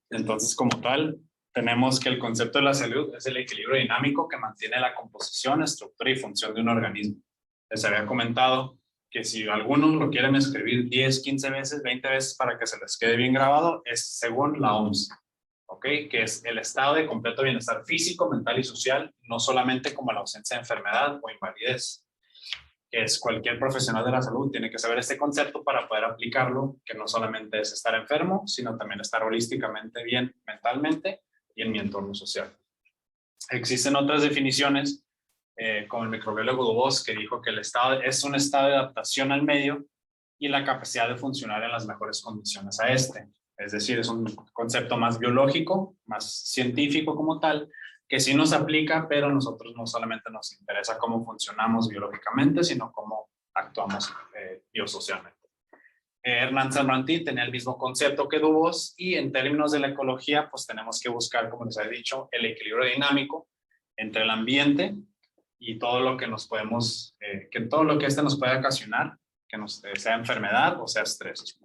Entonces, como tal, tenemos que el concepto de la salud es el equilibrio dinámico que mantiene la composición, estructura y función de un organismo. Les había comentado que si algunos lo quieren escribir 10, 15 veces, 20 veces para que se les quede bien grabado, es según la OMS, ¿ok? Que es el estado de completo bienestar físico, mental y social, no solamente como la ausencia de enfermedad o invalidez, que es cualquier profesional de la salud tiene que saber este concepto para poder aplicarlo, que no solamente es estar enfermo, sino también estar holísticamente bien mentalmente y en mi entorno social. Existen otras definiciones, como el microbiólogo Dubos, que dijo que el estado es un estado de adaptación al medio y la capacidad de funcionar en las mejores condiciones a este. Es decir, es un concepto más biológico, más científico como tal, que sí nos aplica, pero nosotros no solamente nos interesa cómo funcionamos biológicamente, sino cómo actuamos biosocialmente. Hernán Sanmartín tenía el mismo concepto que Dubos y en términos de la ecología, pues tenemos que buscar, como les he dicho, el equilibrio dinámico entre el ambiente y todo lo que nos podemos, que todo lo que este nos puede ocasionar, que nos, sea enfermedad o sea estrés.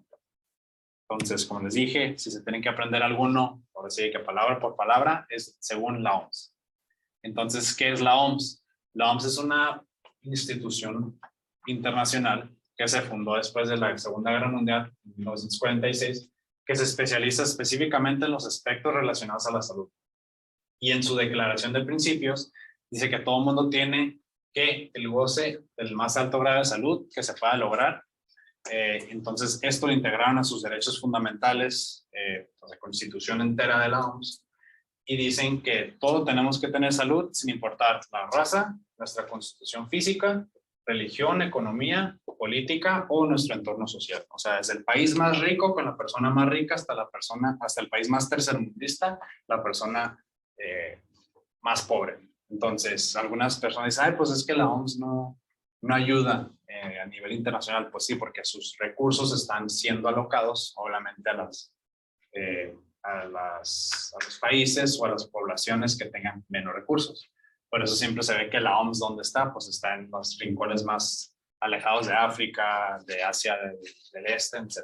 Entonces, como les dije, si se tienen que aprender alguno, por decir que palabra por palabra, es según la OMS. Entonces, ¿qué es la OMS? La OMS es una institución internacional que se fundó después de la Segunda Guerra Mundial, en 1946, que se especializa específicamente en los aspectos relacionados a la salud. Y en su declaración de principios, dice que todo el mundo tiene que el goce del más alto grado de salud que se pueda lograr. Entonces, esto lo integraron a sus derechos fundamentales, la constitución entera de la OMS, y dicen que todos tenemos que tener salud sin importar la raza, nuestra constitución física, religión, economía, política o nuestro entorno social. O sea, desde el país más rico con la persona más rica hasta el país más tercermundista, la persona más pobre. Entonces, algunas personas dicen, ay, pues es que la OMS no ayuda a nivel internacional. Pues sí, porque sus recursos están siendo alocados, obviamente, a los países o a las poblaciones que tengan menos recursos. Por eso siempre se ve que la OMS, ¿dónde está? Pues está en los rincones más alejados de África, de Asia del Este, etc.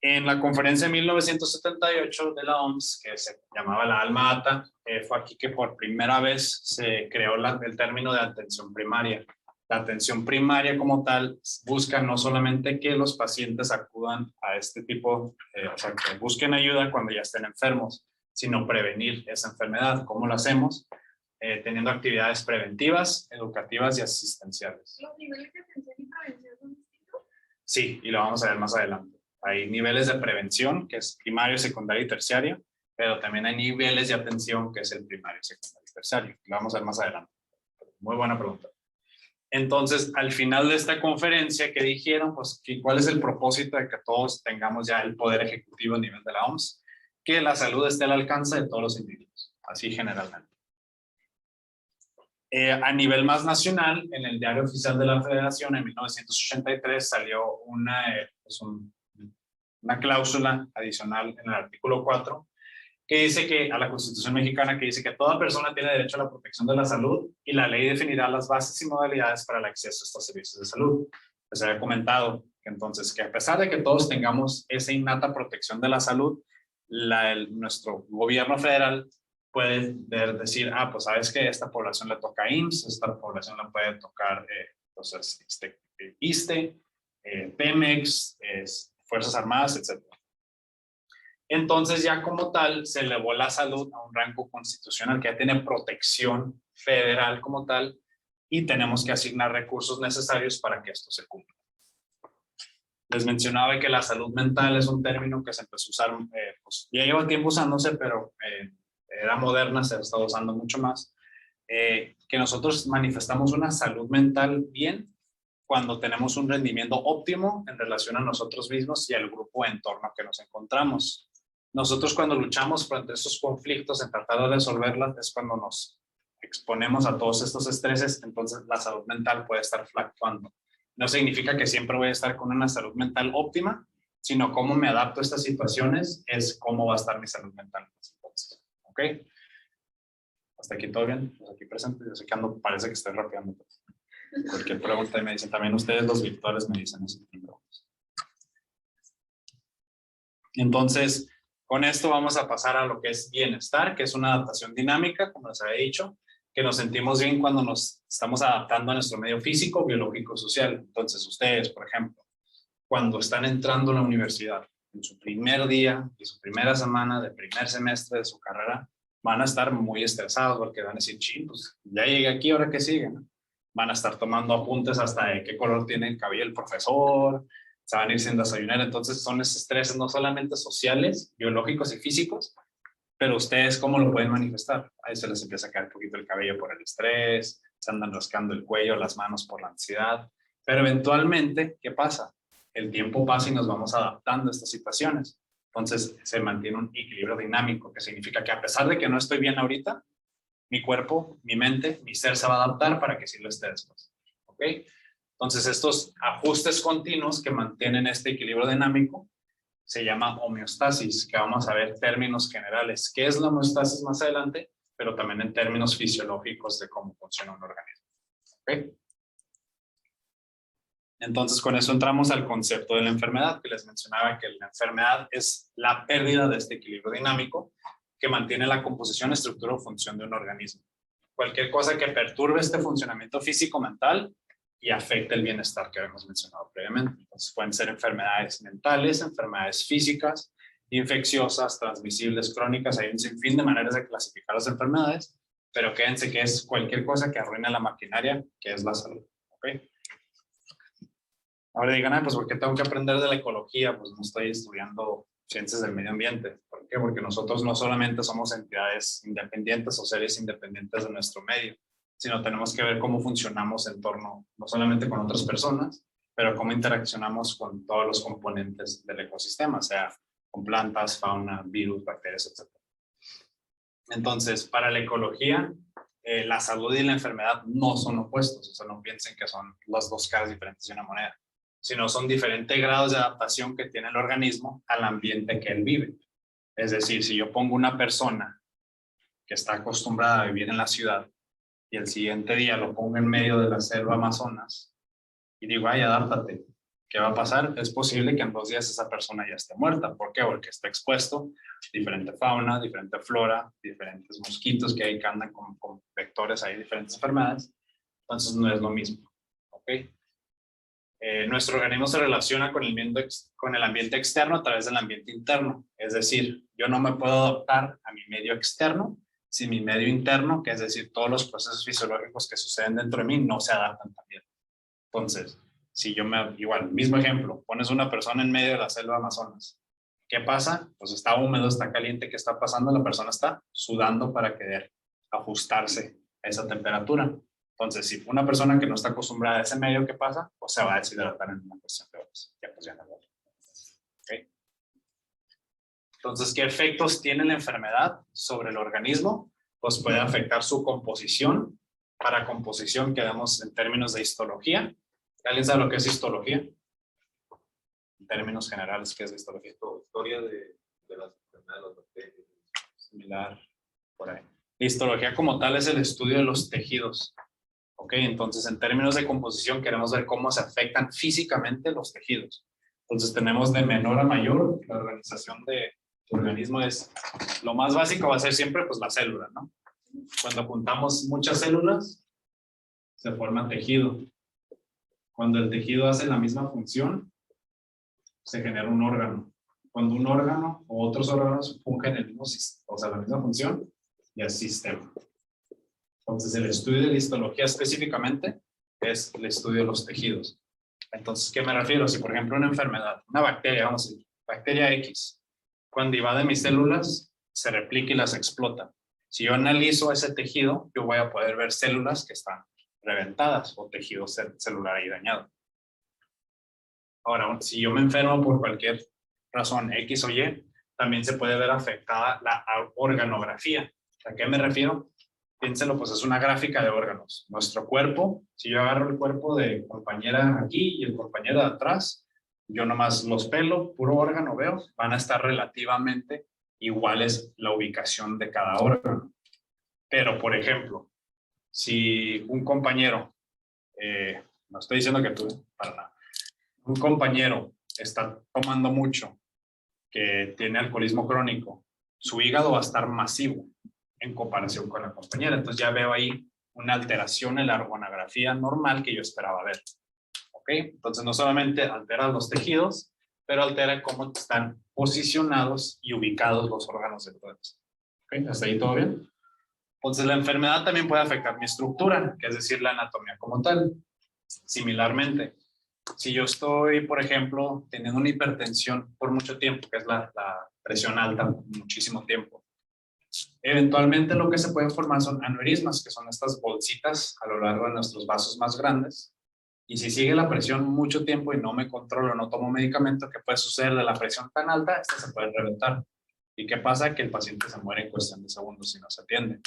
En la conferencia de 1978 de la OMS, que se llamaba la Alma Ata, fue aquí que por primera vez se creó el término de atención primaria. La atención primaria como tal busca no solamente que los pacientes acudan a este tipo, o sea, que busquen ayuda cuando ya estén enfermos, sino prevenir esa enfermedad. ¿Cómo lo hacemos? Teniendo actividades preventivas, educativas y asistenciales. ¿Los niveles de atención y prevención son distintos? Sí, y lo vamos a ver más adelante. Hay niveles de prevención, que es primario, secundario y terciario, pero también hay niveles de atención, que es el primario, secundario y terciario. Lo vamos a ver más adelante. Muy buena pregunta. Entonces, al final de esta conferencia, ¿qué dijeron? Pues, ¿cuál es el propósito de que todos tengamos ya el poder ejecutivo a nivel de la OMS? Que la salud esté al alcance de todos los individuos, así generalmente. A nivel más nacional, en el Diario Oficial de la Federación, en 1983, salió una cláusula adicional en el artículo 4, que dice que a la Constitución mexicana, que dice que toda persona tiene derecho a la protección de la salud y la ley definirá las bases y modalidades para el acceso a estos servicios de salud. Les había comentado que entonces, que a pesar de que todos tengamos esa innata protección de la salud, nuestro gobierno federal puede decir, pues sabes que esta población le toca IMSS, esta población le puede tocar entonces, ISSSTE, Pemex, Fuerzas Armadas, etc. Entonces ya como tal se elevó la salud a un rango constitucional que ya tiene protección federal como tal y tenemos que asignar recursos necesarios para que esto se cumpla. Les mencionaba que la salud mental es un término que se empezó a usar, pues ya lleva tiempo usándose, pero era moderna, se ha estado usando mucho más. Que nosotros manifestamos una salud mental bien cuando tenemos un rendimiento óptimo en relación a nosotros mismos y al grupo de entorno que nos encontramos. Nosotros cuando luchamos frente a estos conflictos en tratar de resolverlas es cuando nos exponemos a todos estos estreses, entonces la salud mental puede estar fluctuando. No significa que siempre voy a estar con una salud mental óptima, sino cómo me adapto a estas situaciones es cómo va a estar mi salud mental. Entonces, ¿ok? Hasta aquí todo bien, pues aquí presente. Yo sé que parece que estoy rapeando. Cualquier pregunta y me dicen, también ustedes los virtuales me dicen eso. Entonces, con esto vamos a pasar a lo que es bienestar, que es una adaptación dinámica, como les había dicho, que nos sentimos bien cuando nos estamos adaptando a nuestro medio físico, biológico, social. Entonces, ustedes, por ejemplo, cuando están entrando a la universidad, en su primer día y su primera semana de primer semestre de su carrera, van a estar muy estresados porque van a decir, ching, pues ya llegué aquí, ¿ahora qué sigue? ¿No? Van a estar tomando apuntes hasta de qué color tiene el cabello el profesor, se van a ir sin desayunar. Entonces son esos estreses no solamente sociales, biológicos y físicos, pero ustedes cómo lo pueden manifestar. Ahí se les empieza a caer un poquito el cabello por el estrés, se andan rascando el cuello, las manos por la ansiedad, pero eventualmente, ¿qué pasa? El tiempo pasa y nos vamos adaptando a estas situaciones. Entonces se mantiene un equilibrio dinámico, que significa que a pesar de que no estoy bien ahorita, mi cuerpo, mi mente, mi ser se va a adaptar para que sí lo esté después. ¿Ok? Entonces estos ajustes continuos que mantienen este equilibrio dinámico se llama homeostasis, que vamos a ver términos generales. ¿Qué es la homeostasis más adelante? Pero también en términos fisiológicos de cómo funciona un organismo. ¿Ok? Entonces, con eso entramos al concepto de la enfermedad, que les mencionaba que la enfermedad es la pérdida de este equilibrio dinámico que mantiene la composición, estructura o función de un organismo. Cualquier cosa que perturbe este funcionamiento físico-mental y afecte el bienestar que habíamos mencionado previamente. Entonces, pueden ser enfermedades mentales, enfermedades físicas, infecciosas, transmisibles, crónicas. Hay un sinfín de maneras de clasificar las enfermedades, pero quédense que es cualquier cosa que arruine la maquinaria, que es la salud. ¿Ok? Ahora digan, pues ¿por qué tengo que aprender de la ecología? Pues no estoy estudiando ciencias del medio ambiente. ¿Por qué? Porque nosotros no solamente somos entidades independientes o seres independientes de nuestro medio, sino tenemos que ver cómo funcionamos en torno, no solamente con otras personas, pero cómo interaccionamos con todos los componentes del ecosistema, sea con plantas, fauna, virus, bacterias, etc. Entonces, para la ecología, la salud y la enfermedad no son opuestos, o sea, no piensen que son las dos caras diferentes de una moneda, sino son diferentes grados de adaptación que tiene el organismo al ambiente que él vive. Es decir, si yo pongo una persona que está acostumbrada a vivir en la ciudad y el siguiente día lo pongo en medio de la selva Amazonas y digo, ay, adáptate, ¿qué va a pasar? Es posible que en 2 días esa persona ya esté muerta. ¿Por qué? Porque está expuesto a diferente fauna, diferente flora, diferentes mosquitos que hay que andan con vectores, hay diferentes enfermedades. Entonces no es lo mismo. ¿Ok? Nuestro organismo se relaciona con el ambiente externo a través del ambiente interno. Es decir, yo no me puedo adaptar a mi medio externo si mi medio interno, que es decir, todos los procesos fisiológicos que suceden dentro de mí, no se adaptan también. Entonces, si yo igual, mismo ejemplo, pones una persona en medio de la selva Amazonas, ¿qué pasa? Pues está húmedo, está caliente, ¿qué está pasando? La persona está sudando para querer ajustarse a esa temperatura. Entonces, si una persona que no está acostumbrada a ese medio, ¿qué pasa? Pues se va a deshidratar en una cuestión de horas. Ya pues ya no. ¿Okay? Entonces, ¿qué efectos tiene la enfermedad sobre el organismo? Pues puede afectar su composición. Para composición quedamos en términos de histología. ¿Alguien sabe lo que es histología? En términos generales, ¿qué es histología? Historia de las enfermedades, los bacterias. Similar, por ahí. La histología como tal es el estudio de los tejidos. ¿Ok? Entonces, en términos de composición, queremos ver cómo se afectan físicamente los tejidos. Entonces, tenemos de menor a mayor, la organización de organismo es, lo más básico va a ser siempre, pues, la célula, ¿no? Cuando juntamos muchas células, se forma tejido. Cuando el tejido hace la misma función, se genera un órgano. Cuando un órgano o otros órganos fungen el mismo, o sea, la misma función, ya es sistema. Entonces, el estudio de la histología específicamente es el estudio de los tejidos. Entonces, ¿qué me refiero? Si, por ejemplo, una enfermedad, una bacteria, vamos a decir, bacteria X, cuando invade mis células, se replica y las explota. Si yo analizo ese tejido, yo voy a poder ver células que están reventadas o tejido celular ahí dañado. Ahora, si yo me enfermo por cualquier razón X o Y, también se puede ver afectada la organografía. ¿A qué me refiero? Piénselo, pues es una gráfica de órganos. Nuestro cuerpo, si yo agarro el cuerpo de compañera aquí y el compañero de atrás, yo nomás los pelo, puro órgano veo, van a estar relativamente iguales la ubicación de cada órgano. Pero, por ejemplo, si un compañero, no estoy diciendo que tú, para nada, un compañero está tomando mucho que tiene alcoholismo crónico, su hígado va a estar masivo en comparación con la compañera. Entonces ya veo ahí una alteración en la organografía normal que yo esperaba ver. ¿Ok? Entonces no solamente altera los tejidos, pero altera cómo están posicionados y ubicados los órganos del cuerpo. ¿Ok? ¿Hasta ahí todo bien? Entonces la enfermedad también puede afectar mi estructura, que es decir, la anatomía como tal. Similarmente, si yo estoy, por ejemplo, teniendo una hipertensión por mucho tiempo, que es la presión alta, muchísimo tiempo, eventualmente lo que se puede formar son aneurismas, que son estas bolsitas a lo largo de nuestros vasos más grandes. Y si sigue la presión mucho tiempo y no me controlo, no tomo medicamento, ¿qué puede suceder de la presión tan alta? Esta se puede reventar. ¿Y qué pasa? Que el paciente se muere en cuestión de segundos si no se atiende.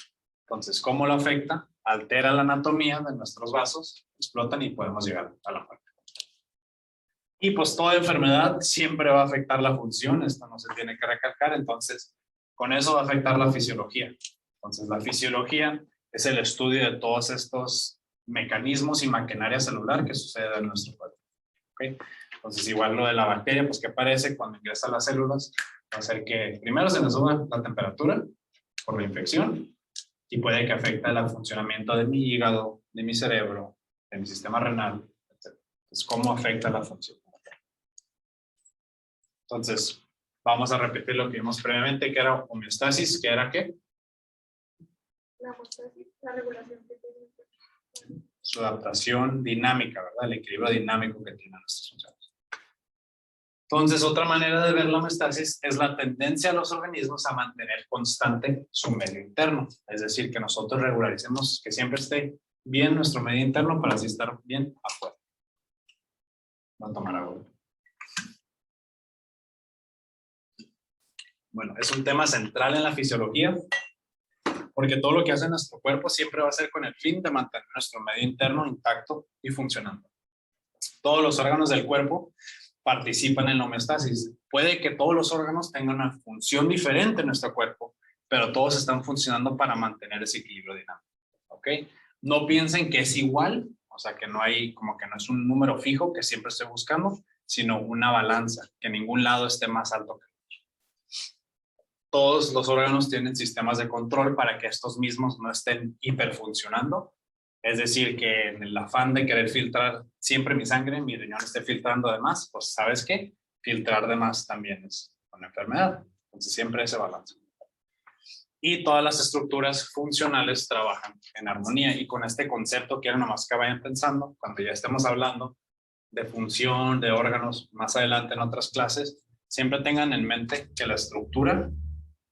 Entonces, ¿cómo lo afecta? Altera la anatomía de nuestros vasos, explotan y podemos llegar a la muerte. Y pues toda enfermedad siempre va a afectar la función, esto no se tiene que recalcar, entonces con eso va a afectar la fisiología. Entonces la fisiología es el estudio de todos estos mecanismos y maquinaria celular que sucede en nuestro cuerpo. ¿Okay? Entonces igual lo de la bacteria, pues que aparece cuando ingresa a las células, va a hacer que primero se nos suba la temperatura por la infección y puede que afecte el funcionamiento de mi hígado, de mi cerebro, de mi sistema renal, etc. Entonces, ¿cómo afecta la función? Entonces, vamos a repetir lo que vimos previamente, que era homeostasis, que era ¿qué? La homeostasis, la regulación que tiene. Su adaptación dinámica, ¿verdad? El equilibrio dinámico que tienen nuestras funciones. Entonces, otra manera de ver la homeostasis es la tendencia de los organismos a mantener constante su medio interno. Es decir, que nosotros regularicemos que siempre esté bien nuestro medio interno para así estar bien afuera. Voy a tomar agua. Bueno, es un tema central en la fisiología, porque todo lo que hace nuestro cuerpo siempre va a ser con el fin de mantener nuestro medio interno intacto y funcionando. Todos los órganos del cuerpo participan en la homeostasis. Puede que todos los órganos tengan una función diferente en nuestro cuerpo, pero todos están funcionando para mantener ese equilibrio dinámico. ¿Ok? No piensen que es igual, o sea, que no hay, como que no es un número fijo que siempre estoy buscando, sino una balanza, que ningún lado esté más alto que el otro. Todos los órganos tienen sistemas de control para que estos mismos no estén hiperfuncionando. Es decir, que en el afán de querer filtrar siempre mi sangre, mi riñón esté filtrando de más, pues ¿sabes qué? Filtrar de más también es una enfermedad. Entonces siempre ese balance. Y todas las estructuras funcionales trabajan en armonía. Y con este concepto quiero nomás que vayan pensando, cuando ya estemos hablando de función, de órganos, más adelante en otras clases, siempre tengan en mente que la estructura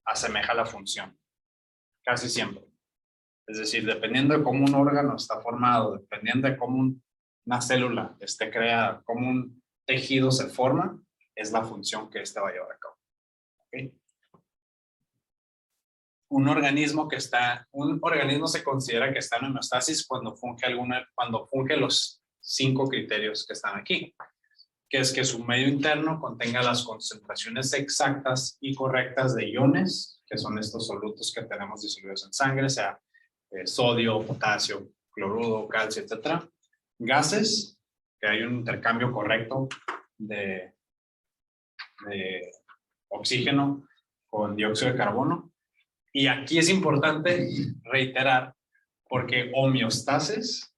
asemeja la función. Casi siempre. Es decir, dependiendo de cómo un órgano está formado, dependiendo de cómo una célula esté creada, cómo un tejido se forma, es la función que éste va a llevar a cabo. ¿Okay? Un organismo se considera que está en homeostasis cuando funge los 5 criterios que están aquí, que es que su medio interno contenga las concentraciones exactas y correctas de iones, que son estos solutos que tenemos disoluidos en sangre, sea sodio, potasio, cloruro, calcio, etc. Gases, que hay un intercambio correcto de oxígeno con dióxido de carbono. Y aquí es importante reiterar, porque homeostasis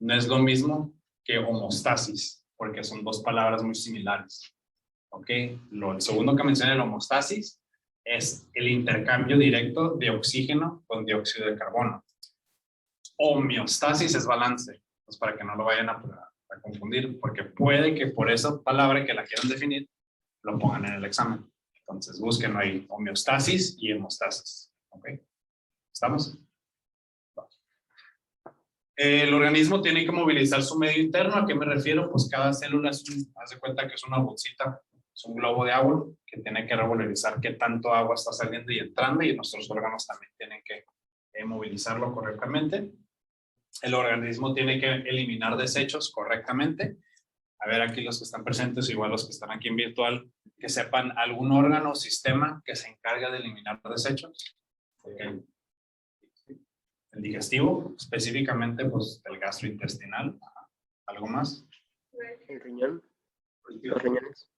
no es lo mismo que homostasis, porque son dos palabras muy similares. ¿Ok? El segundo que mencioné, la homostasis, es el intercambio directo de oxígeno con dióxido de carbono. Homeostasis es balance, pues para que no lo vayan a confundir, porque puede que por esa palabra que la quieran definir, lo pongan en el examen. Entonces busquen ahí homeostasis y hemostasis. ¿Ok? ¿Estamos? El organismo tiene que movilizar su medio interno. ¿A qué me refiero? Pues cada célula haz de cuenta que es una bolsita, es un globo de agua que tiene que regularizar qué tanto agua está saliendo y entrando, y nuestros órganos también tienen que movilizarlo correctamente. El organismo tiene que eliminar desechos correctamente. A ver, aquí los que están presentes, igual los que están aquí en virtual, que sepan algún órgano o sistema que se encarga de eliminar desechos. Okay. El digestivo, específicamente pues el gastrointestinal. ¿Algo más? El riñón, los riñones.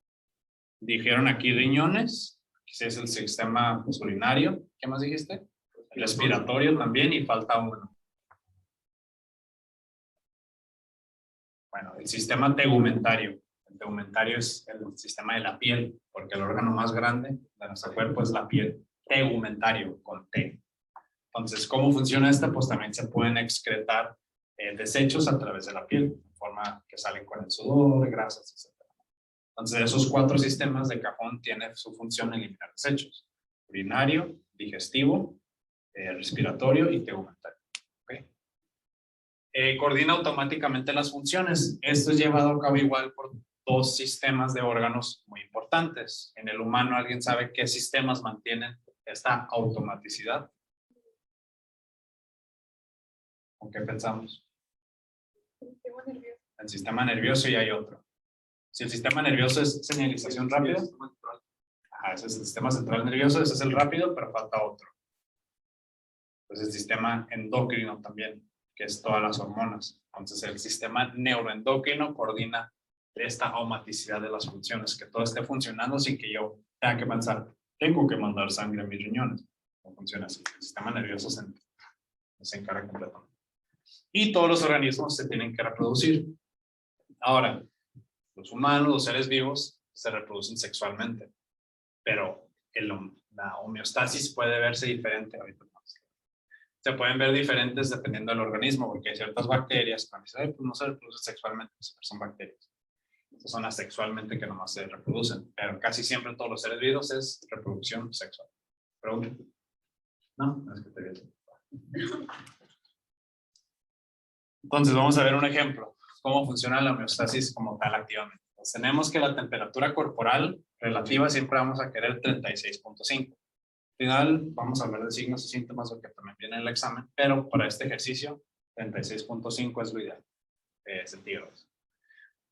Dijeron aquí riñones, ese es el sistema urinario. ¿Qué más dijiste? Respiratorio también y falta uno. Bueno, el sistema tegumentario. El tegumentario es el sistema de la piel, porque el órgano más grande de nuestro cuerpo es la piel. Tegumentario, con T. Entonces, ¿cómo funciona este? Pues también se pueden excretar desechos a través de la piel, de forma que salen con el sudor, grasas, etc. Entonces, esos 4 sistemas de cajón tienen su función eliminar desechos. Urinario, digestivo, respiratorio y tegumentario. ¿Okay? Coordina automáticamente las funciones. Esto es llevado a cabo igual por 2 sistemas de órganos muy importantes. En el humano, ¿alguien sabe qué sistemas mantienen esta automaticidad? ¿Con qué pensamos? Sistema nervioso. El sistema nervioso y hay otro. Si el sistema nervioso es señalización rápida, ajá, ese es el sistema central nervioso, ese es el rápido, pero falta otro. Entonces el sistema endocrino también, que es todas las hormonas. Entonces el sistema neuroendocrino coordina esta automaticidad de las funciones, que todo esté funcionando sin que yo tenga que pensar, tengo que mandar sangre a mis riñones. No funciona así. El sistema nervioso se encarga completamente. Y todos los organismos se tienen que reproducir. Ahora, los humanos, los seres vivos, se reproducen sexualmente, pero la homeostasis puede verse diferente. Ahorita se pueden ver diferentes dependiendo del organismo, porque hay ciertas bacterias que pues no se reproducen sexualmente, son bacterias. Estas son asexualmente que nomás se reproducen, pero casi siempre en todos los seres vivos es reproducción sexual. ¿Pregunta? No, es que te veo. Entonces vamos a ver un ejemplo, cómo funciona la homeostasis como tal activamente. Pues tenemos que la temperatura corporal relativa siempre vamos a querer 36.5. Al final vamos a hablar de signos y síntomas, lo que también viene en el examen, pero para este ejercicio 36.5 es lo ideal, centígrados.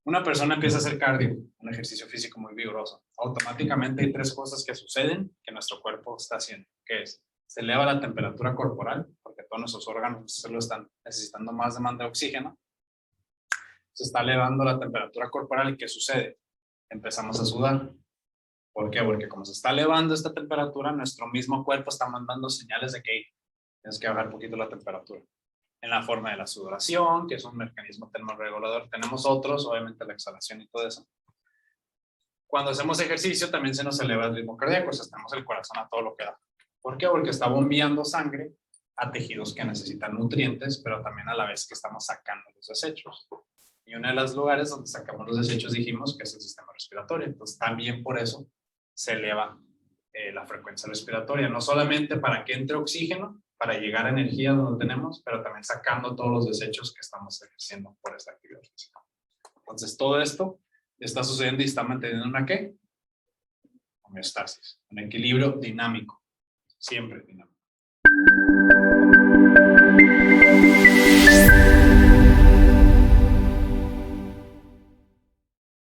Una persona empieza a hacer cardio, un ejercicio físico muy vigoroso. Automáticamente hay 3 cosas que suceden que nuestro cuerpo está haciendo, que es, se eleva la temperatura corporal, porque todos nuestros órganos solo están necesitando más demanda de oxígeno. Se está elevando la temperatura corporal y ¿qué sucede? Empezamos a sudar. ¿Por qué? Porque como se está elevando esta temperatura, nuestro mismo cuerpo está mandando señales de que tienes que bajar un poquito la temperatura. En la forma de la sudoración, que es un mecanismo termorregulador. Tenemos otros, obviamente la exhalación y todo eso. Cuando hacemos ejercicio también se nos eleva el ritmo cardíaco, o sea, tenemos el corazón a todo lo que da. ¿Por qué? Porque está bombeando sangre a tejidos que necesitan nutrientes, pero también a la vez que estamos sacando los desechos. Y uno de los lugares donde sacamos los desechos dijimos que es el sistema respiratorio. Entonces también por eso se eleva la frecuencia respiratoria, no solamente para que entre oxígeno, para llegar a energía donde tenemos, pero también sacando todos los desechos que estamos ejerciendo por esta actividad física. Entonces todo esto está sucediendo y está manteniendo una ¿qué? Homeostasis, un equilibrio dinámico, siempre dinámico.